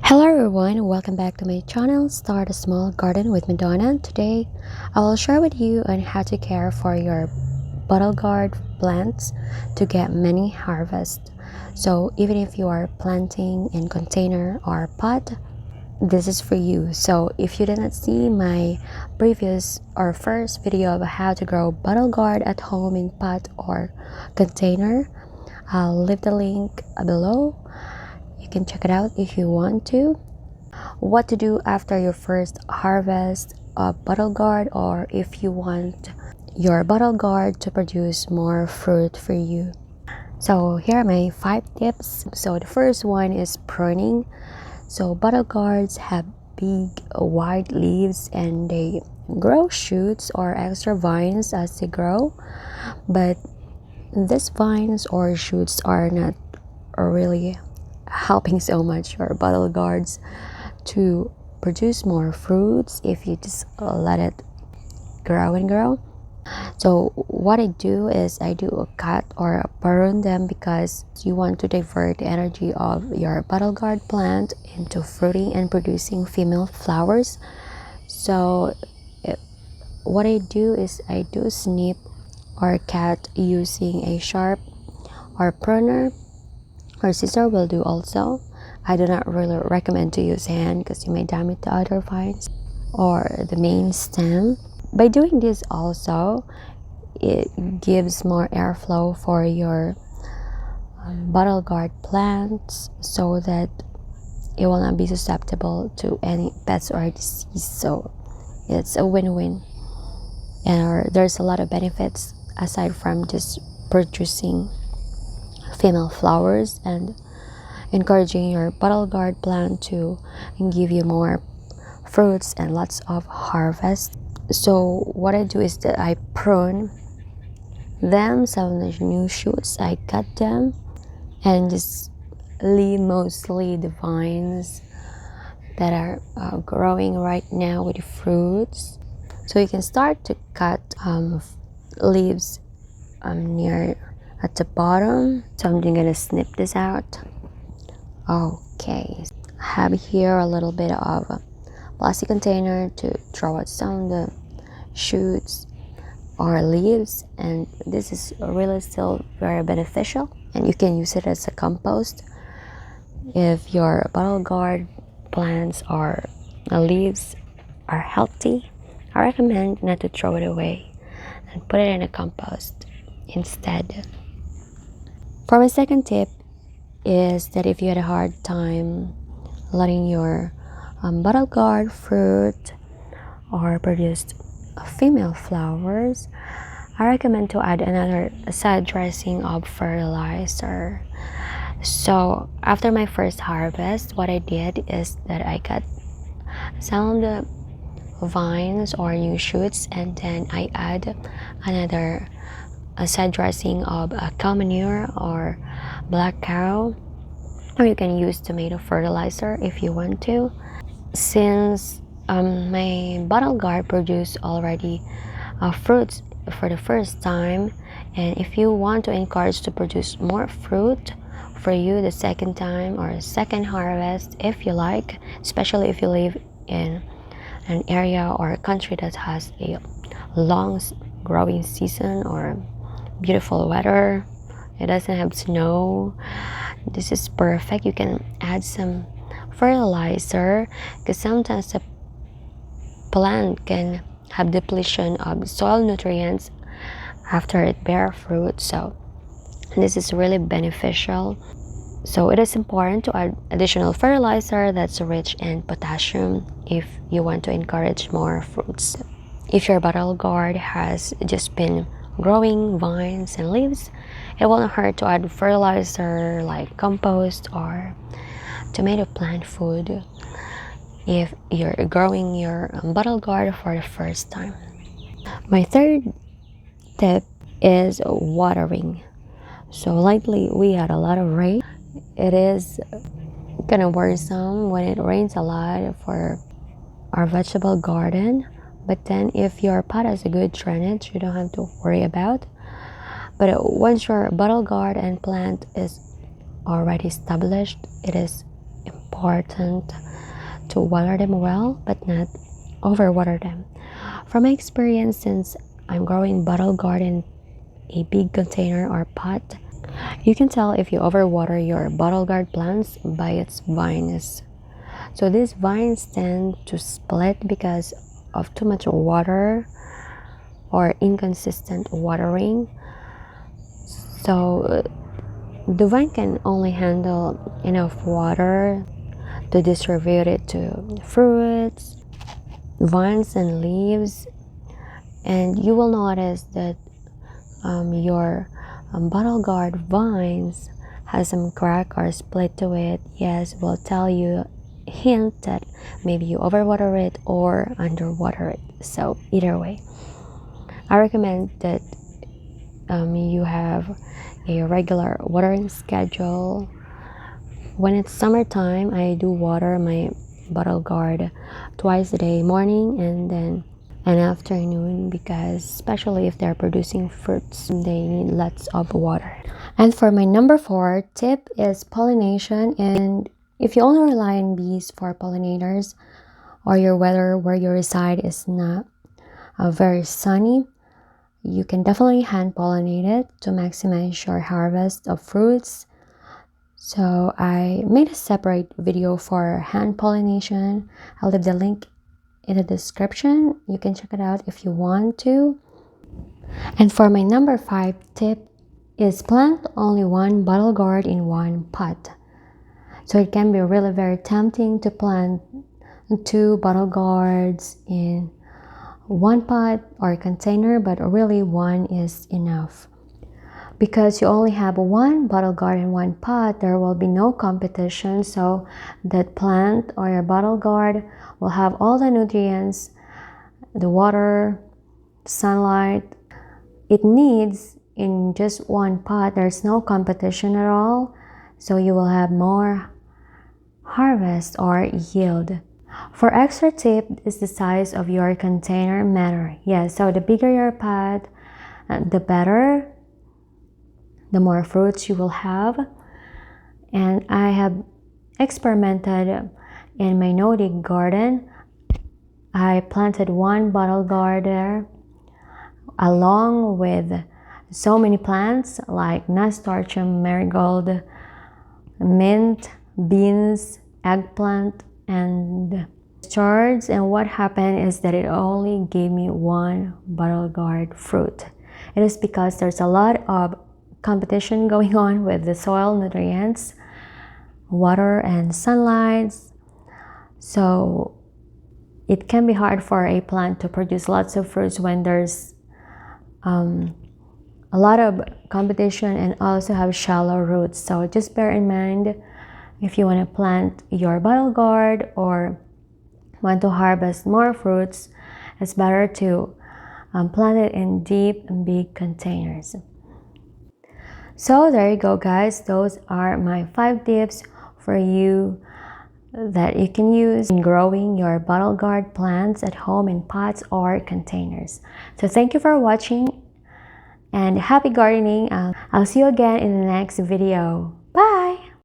Hello everyone, welcome back to my channel Start a Small Garden with Madonna. Today I will share with you on how to care for your bottle gourd plants to get many harvests. So even if you are planting in container or pot, this is for you. So if you did not see my previous or first video of how to grow bottle gourd at home in pot or container, I'll leave the link below. You can check it out if you want to. What to do after your first harvest of bottle gourd, or if you want your bottle gourd to produce more fruit for you. So here are my 5 tips. So the first one is pruning. So bottle gourds have big wide leaves and they grow shoots or extra vines as they grow, but these vines or shoots are not really helping so much your bottle gourds to produce more fruits if you just let it grow and grow. So what I do is I do a cut or a prune them because you want to divert the energy of your bottle gourd plant into fruiting and producing female flowers. So what I do is I do snip or cut using a sharp or pruner, or scissor will do also. I do not really recommend to use hand because you may damage the other vines or the main stem. By doing this also, it gives more airflow for your bottle gourd plants so that it will not be susceptible to any pests or disease. So it's a win-win, and there's a lot of benefits aside from just producing female flowers and encouraging your bottle gourd plant to give you more fruits and lots of harvest. So what I do is that I prune them, some of the new shoots I cut them and just leave mostly the vines that are growing right now with the fruits. So you can start to cut leaves near at the bottom. So I'm gonna snip this out. Okay, I have here a little bit of a plastic container to throw out some of the shoots or leaves, and this is really still very beneficial, and you can use it as a compost. If your bottle gourd plants or leaves are healthy, I recommend not to throw it away and put it in a compost instead. For my second tip is that if you had a hard time letting your bottle gourd fruit or produce female flowers, I recommend to add another side dressing of fertilizer. So after my first harvest, what I did is that I cut some of the vines or new shoots, and then I add another side dressing of cow manure or black cow, or you can use tomato fertilizer if you want to. Since my bottle gourd produce already fruits for the first time, and if you want to encourage to produce more fruit for you the second time or second harvest, if you like, especially if you live in an area or a country that has a long growing season or beautiful weather, it doesn't have snow, this is perfect. You can add some fertilizer because sometimes the plant can have depletion of soil nutrients after it bear fruit, so this is really beneficial. So it is important to add additional fertilizer that's rich in potassium if you want to encourage more fruits. If your bottle gourd has just been growing vines and leaves, it won't hurt to add fertilizer like compost or tomato plant food if you're growing your bottle gourd for the first time. My third tip is watering. So lately we had a lot of rain. It is kind of worrisome when it rains a lot for our vegetable garden, but then if your pot has a good drainage, you don't have to worry about. But once your bottle gourd and plant is already established, it is important to water them well, but not overwater them. From my experience, since I'm growing bottle garden a big container or pot, you can tell if you overwater your bottle gourd plants by its vines. So these vines tend to split because of too much water or inconsistent watering. So the vine can only handle enough water to distribute it to fruits, vines, and leaves. And you will notice that your bottle gourd vines has some crack or split to it. Yes, will tell you, hint that maybe you overwater it or underwater it. So either way, I recommend that you have a regular watering schedule. When it's summertime, I do water my bottle gourd twice a day, morning and then an afternoon, because especially if they're producing fruits, they need lots of water. And for my number 4 tip is pollination. And if you only rely on bees for pollinators, or your weather where you reside is not very sunny, you can definitely hand pollinate it to maximize your harvest of fruits. So I made a separate video for hand pollination. I'll leave the link in the description. You can check it out if you want to. And for my number 5 tip is plant only one bottle gourd in one pot. So it can be really very tempting to plant 2 bottle gourds in one pot or container, but really one is enough. Because you only have one bottle gourd in one pot, there will be no competition, so that plant or your bottle gourd will have all the nutrients, the water, sunlight it needs in just one pot. There's no competition at all, so you will have more harvest or yield. For extra tip, is the size of your container matter? Yes, so the bigger your pot, the better, the more fruits you will have. And I have experimented in my no-dig garden. I planted one bottle gourd there along with so many plants like nasturtium, marigold, mint, beans, eggplant, and shards. And what happened is that it only gave me one bottle gourd fruit. It is because there's a lot of competition going on with the soil nutrients, water, and sunlight. So it can be hard for a plant to produce lots of fruits when there's a lot of competition and also have shallow roots. So just bear in mind, if you want to plant your bottle gourd or want to harvest more fruits, it's better to plant it in deep and big containers. So there you go, guys. Those are my 5 tips for you that you can use in growing your bottle gourd plants at home in pots or containers. So thank you for watching and happy gardening. I'll see you again in the next video.